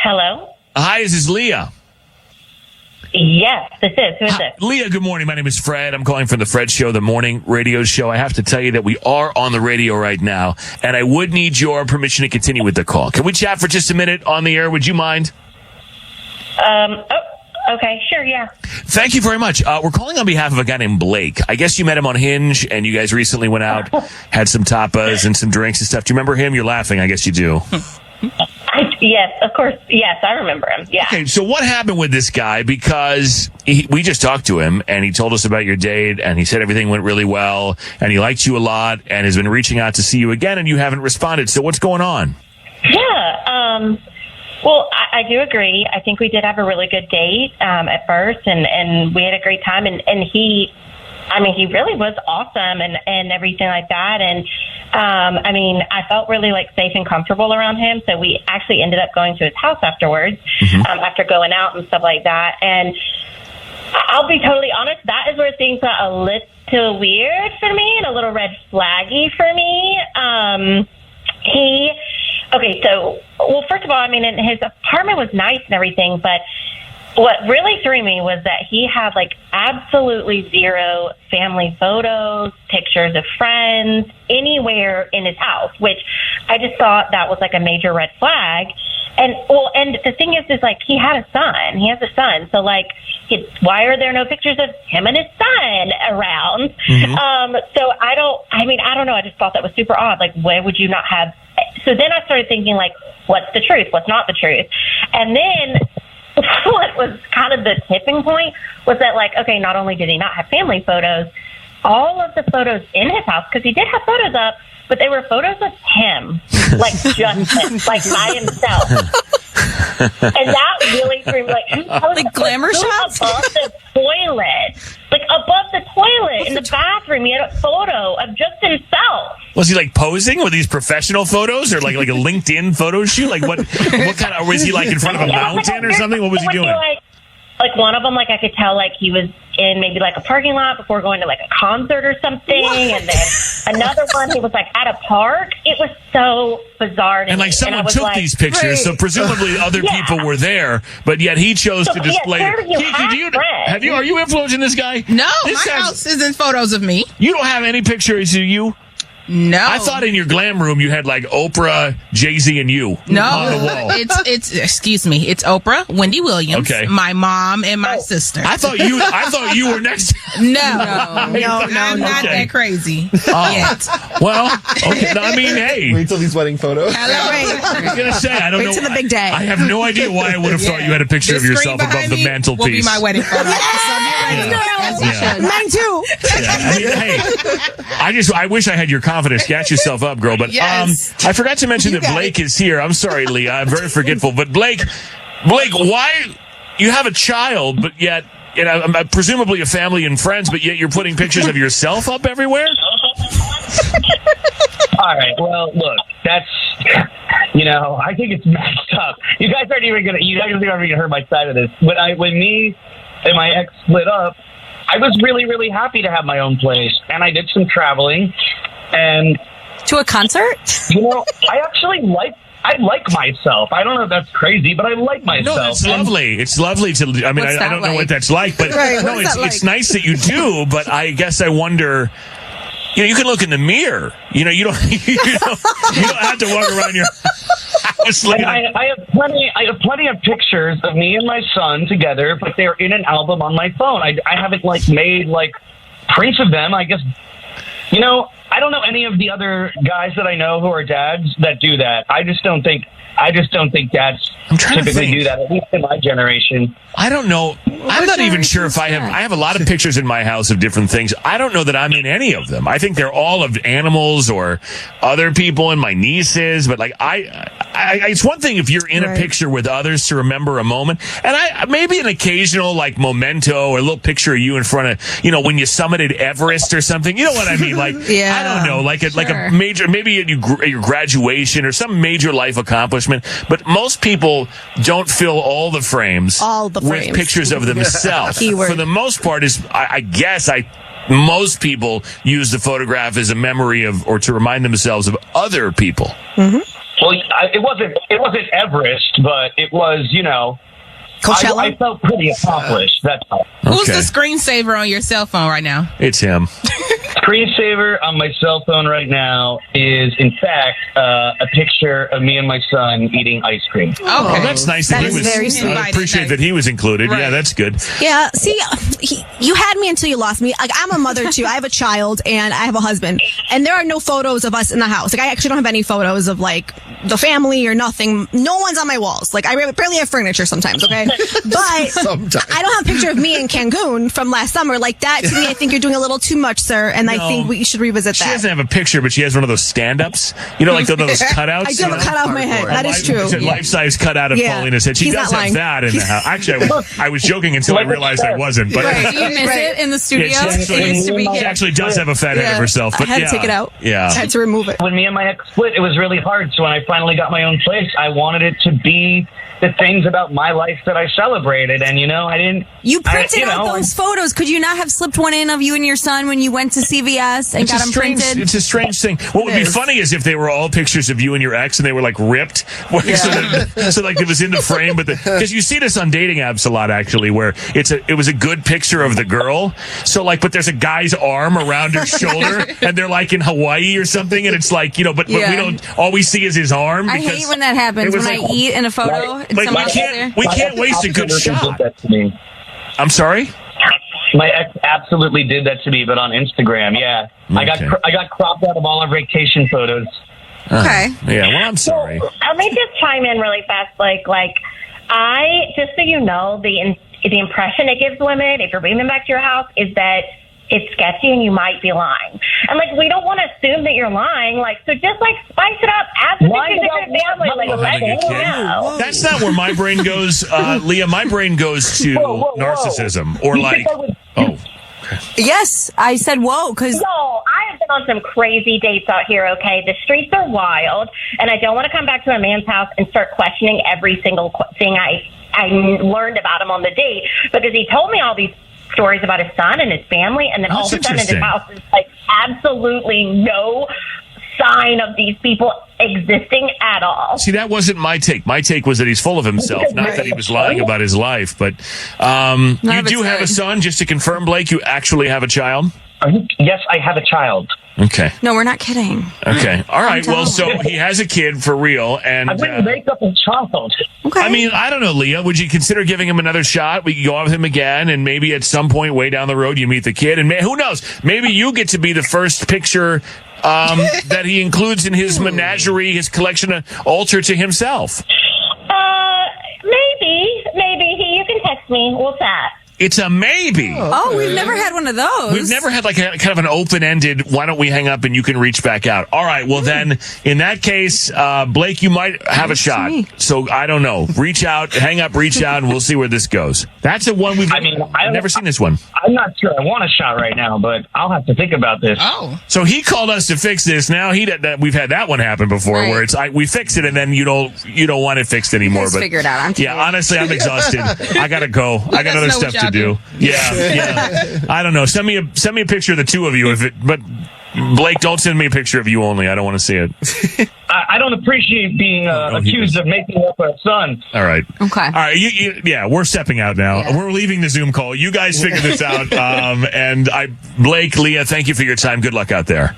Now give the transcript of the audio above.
Hello? Hi, this is Leah. Yes, this is. Who is this? Leah, good morning. My name is Fred. I'm calling from the Fred Show, the morning radio show. I have to tell you that we are on the radio right now, and I would need your permission to continue with the call. Can we chat for just a minute on the air? Would you mind? Okay, sure, yeah. Thank you very much. We're calling on behalf of a guy named Blake. I guess you met him on Hinge, and you guys recently went out, had some tapas and some drinks and stuff. Do you remember him? You're laughing. I guess you do. Yes, of course. Yes, I remember him. Yeah. Okay, so what happened with this guy? Because we just talked to him, and he told us about your date, and he said everything went really well, and he liked you a lot, and has been reaching out to see you again, and you haven't responded. So what's going on? Yeah, well, I do agree. I think we did have a really good date at first, and we had a great time. And he really was awesome and everything like that. And, I felt really, safe and comfortable around him. So we actually ended up going to his house afterwards, after going out and stuff like that. And I'll be totally honest, that is where things got a little weird for me and a little red flaggy for me. First of all, his apartment was nice and everything, but what really threw me was that he had absolutely zero family photos, pictures of friends, anywhere in his house, which I just thought that was a major red flag. And the thing is he had a son. He has a son. So why are there no pictures of him and his son around? So I don't know. I just thought that was super odd. Why would you not have? So then I started thinking what's the truth? What's not the truth? And then what was kind of the tipping point was that okay, not only did he not have family photos, all of the photos in his house, because he did have photos up, but they were photos of him, just by himself. And that really threw me, glamour shots? Above the toilet. Above the toilet in the bathroom, he had a photo of just himself. Was he posing with these professional photos or like a LinkedIn photo shoot? What kind of, was he in front of a mountain or something? What was he doing? One of them, I could tell he was in maybe a parking lot before going to a concert or something. What? And then another one, he was at a park. It was so bizarre to me. And someone took these pictures, right. So presumably other people were there, but yet he chose to display it. Are you influencing this guy? No, my house isn't photos of me. You don't have any pictures of you? No. I thought in your glam room you had Oprah, Jay-Z, and you on the wall. It's Oprah, Wendy Williams, my mom, and my sister. I thought you were next. No, I'm not that crazy yet. Well, okay. No, hey. Wait till these wedding photos. I was going to say, I don't know. Wait till the big day. I have no idea why I would have thought you had a picture of yourself above the mantelpiece. Will be my wedding photo. Mine too. I wish I had your confidence. Catch yourself up, girl. But I forgot to mention that Blake is here. I'm sorry, Leah. I'm very forgetful. But Blake, why you have a child, but yet, presumably a family and friends, but yet you're putting pictures of yourself up everywhere? All right. Well, look, that's, I think it's messed up. You guys aren't even going to hear my side of this. When me and my ex split up, I was really, really happy to have my own place. And I did some traveling. And to a concert? I actually I like myself. I don't know if that's crazy, but I like myself. No, that's lovely. It's lovely to, I don't know what that's like, but it's nice that you do, but I guess I wonder, you can look in the mirror. You don't have to walk around your house. I have plenty of pictures of me and my son together, but they're in an album on my phone. I haven't made prints of them. I guess, I don't know any of the other guys that I know who are dads that do that. I just don't think dads typically do that, at least in my generation. I don't know. I'm not even sure if I have a lot of pictures in my house of different things. I don't know that I'm in any of them. I think they're all of animals or other people and my nieces. But it's one thing if you're in a picture with others to remember a moment. And maybe an occasional memento or a little picture of you in front of, when you summited Everest or something. You know what I mean? I don't know, like a major, maybe at your graduation or some major life accomplishment. But most people don't fill all the frames. With pictures of themselves. For the most part, most people use the photograph as a memory of, or to remind themselves of other people. Mm-hmm. Well, it wasn't Everest, but it was, Coachella? I felt pretty accomplished. That's all. Who's the screensaver on your cell phone right now? It's him. Screensaver on my cell phone right now is, in fact, a picture of me and my son eating ice cream. Okay. Oh, that's nice that That he is was. very sweet. I appreciate that he was included. Right. Yeah, that's good. Yeah, see, you had me until you lost me. Like, I'm a mother, too. I have a child, and I have a husband. And there are no photos of us in the house. Like, I actually don't have any photos of, like, the family or nothing. No one's on my walls. Like, I barely have furniture sometimes, okay? But I don't have a picture of me in Cancun from last summer. Like, that, to me, I think you're doing a little too much, sir, and I think we should revisit She that. doesn't have a picture, but she has one of those stand-ups. You know, like those cutouts. I do have a cutout of my head. That is true. It's a life-size cutout of Paulina's head. She He's does not have lying. that in the house. Actually, I was joking until I realized I wasn't. But Right. Do you miss it in the studio? Yeah, It used to be she here. actually does have a fat head of herself. But I had to take it out. Yeah. I had to remove it. When me and my ex split, it was really hard. So when I finally got my own place, I wanted it to be the things about my life that I celebrated. And, I didn't... You printed out those photos. Could you not have slipped one in of you and your son when you went to CVS and got them printed? It's a strange thing. What would be funny is if they were all pictures of you and your ex and they were like ripped. So like it was in the frame, but because you see this on dating apps a lot actually, where it was a good picture of the girl. So like, but there's a guy's arm around her shoulder and they're like in Hawaii or something. And it's like, but we don't, all we see is his arm. I hate when that happens. When I eat in a photo and like someone we else is there. can't waste a good shot. Did that to me. I'm sorry? My ex absolutely did that to me, but on Instagram, yeah. Okay. I got cropped out of all our vacation photos. Okay. Yeah, well, I'm sorry. Let me just chime in really fast. Like I, just so you know, the impression it gives women, if you're bringing them back to your house, is that it's sketchy and you might be lying. And we don't want to assume that you're lying. So just spice it up. Add some pictures of your family. Let people know. That's not where my brain goes, Leah. My brain goes to narcissism or Yes, I said whoa because. So I have been on some crazy dates out here, okay? The streets are wild, and I don't want to come back to a man's house and start questioning every single thing I learned about him on the date, because he told me all these stories about his son and his family, and then all of a sudden in his house is absolutely no sign of these people existing at all. See, that wasn't my take. My take was that he's full of himself, not that he was lying about his life. But you do have a son, just to confirm, Blake, you actually have a child? Yes, I have a child. Okay. No, we're not kidding. Okay. All right. Well, so he has a kid for real. And I wouldn't make up a child. Okay. I mean, I don't know, Leah. Would you consider giving him another shot? We could go out with him again, and maybe at some point way down the road you meet the kid. And who knows? Maybe you get to be the first picture that he includes in his menagerie, his collection, altar to himself. Maybe. You can text me. We'll chat. It's a maybe. Oh, we've never had one of those. We've never had kind of an open-ended, why don't we hang up and you can reach back out. All right, well then, in that case, Blake, you might have a shot. So, I don't know. Reach out, hang up, reach out, and we'll see where this goes. That's the one I've never seen this one. I'm not sure I want a shot right now, but I'll have to think about this. Oh. So he called us to fix this. Now we've had that one happen before, where it's we fix it and then you don't want it fixed anymore. But figure it out. Honestly, I'm exhausted. I gotta go. I got other stuff to do. Yeah. I don't know. Send me a picture of the two of you. But Blake, don't send me a picture of you only. I don't want to see it. I don't appreciate being accused of making up a son. All right. Okay. All right. We're stepping out now. Yeah. We're leaving the Zoom call. You guys figure this out. And Blake, Leah, thank you for your time. Good luck out there.